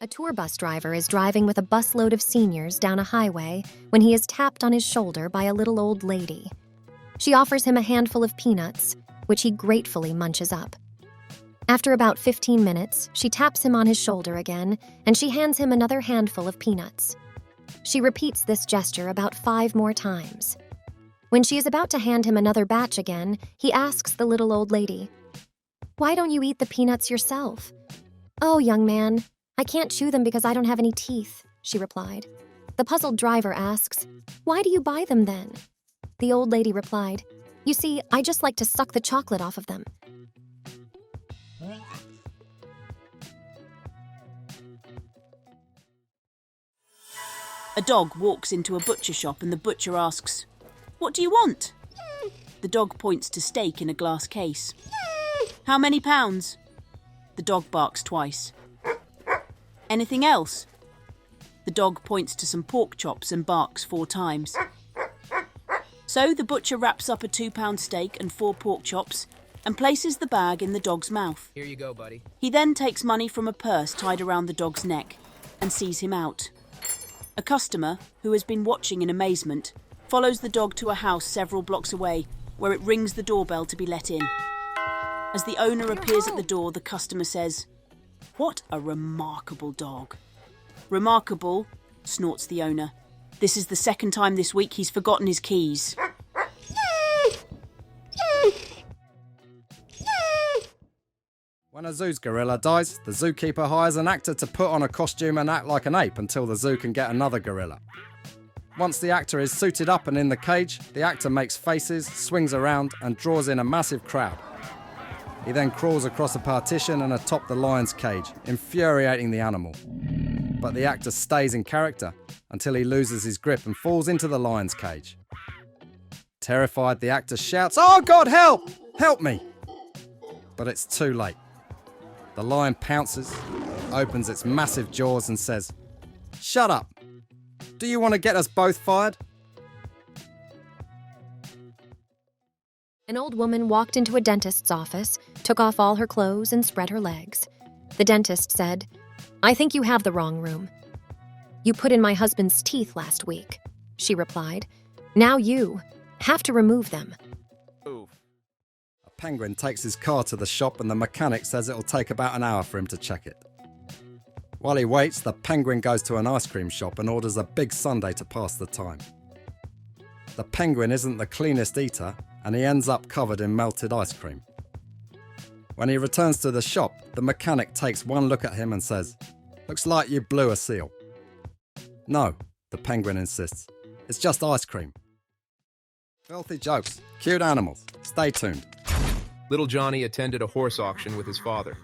A tour bus driver is driving with a busload of seniors down a highway when he is tapped on his shoulder by a little old lady. She offers him a handful of peanuts, which he gratefully munches up. After about 15 minutes, she taps him on his shoulder again, and she hands him another handful of peanuts. She repeats this gesture about 5 more times. When she is about to hand him another batch again, he asks the little old lady, "Why don't you eat the peanuts yourself?" "Oh, young man, I can't chew them because I don't have any teeth," she replied. The puzzled driver asks, "Why do you buy them then?" The old lady replied, "You see, I just like to suck the chocolate off of them." A dog walks into a butcher shop and the butcher asks, "What do you want?" The dog points to steak in a glass case. "How many pounds?" The dog barks twice. "Anything else?" The dog points to some pork chops and barks 4 times. So the butcher wraps up a 2-pound steak and 4 pork chops and places the bag in the dog's mouth. "Here you go, buddy." He then takes money from a purse tied around the dog's neck and sees him out. A customer, who has been watching in amazement, follows the dog to a house several blocks away where it rings the doorbell to be let in. As the owner appears at the door, the customer says, "What a remarkable dog." "Remarkable," snorts the owner. "This is the 2nd time this week he's forgotten his keys." When a zoo's gorilla dies, the zookeeper hires an actor to put on a costume and act like an ape until the zoo can get another gorilla. Once the actor is suited up and in the cage, the actor makes faces, swings around, and draws in a massive crowd. He then crawls across a partition and atop the lion's cage, infuriating the animal. But the actor stays in character until he loses his grip and falls into the lion's cage. Terrified, the actor shouts, "Oh God, help! Help me!" But it's too late. The lion pounces, opens its massive jaws and says, "Shut up! Do you want to get us both fired?" An old woman walked into a dentist's office, took off all her clothes, and spread her legs. The dentist said, "I think you have the wrong room." "You put in my husband's teeth last week," she replied. "Now you have to remove them." A penguin takes his car to the shop and the mechanic says it'll take about an hour for him to check it. While he waits, the penguin goes to an ice cream shop and orders a big sundae to pass the time. The penguin isn't the cleanest eater and he ends up covered in melted ice cream. When he returns to the shop, the mechanic takes one look at him and says, "Looks like you blew a seal." "No," the penguin insists, "it's just ice cream." Filthy jokes, cute animals, stay tuned. Little Johnny attended a horse auction with his father.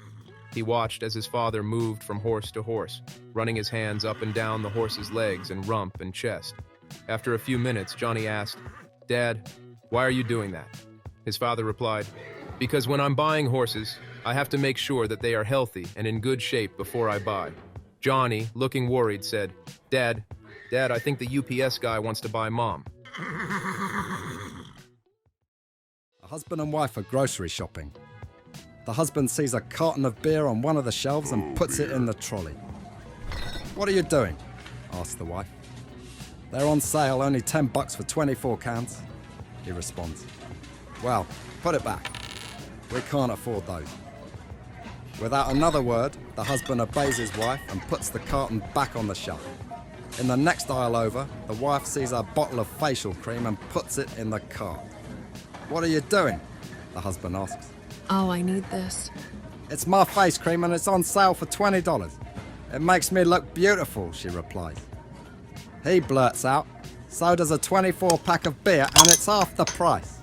He watched as his father moved from horse to horse, running his hands up and down the horse's legs and rump and chest. After a few minutes, Johnny asked, "Dad, why are you doing that?" His father replied, "Because when I'm buying horses, I have to make sure that they are healthy and in good shape before I buy." Johnny, looking worried, said, Dad, I think the UPS guy wants to buy Mom." A husband and wife are grocery shopping. The husband sees a carton of beer on one of the shelves and puts it in the trolley. "What are you doing?" asks the wife. "They're on sale, only $10 for 24 cans, he responds. "Well, put it back. We can't afford those." Without another word, the husband obeys his wife and puts the carton back on the shelf. In the next aisle over, the wife sees a bottle of facial cream and puts it in the cart. "What are you doing?" the husband asks. "Oh, I need this." "It's my face cream and it's on sale for $20. It makes me look beautiful," she replies. He blurts out, "So does a 24-pack of beer and it's half the price."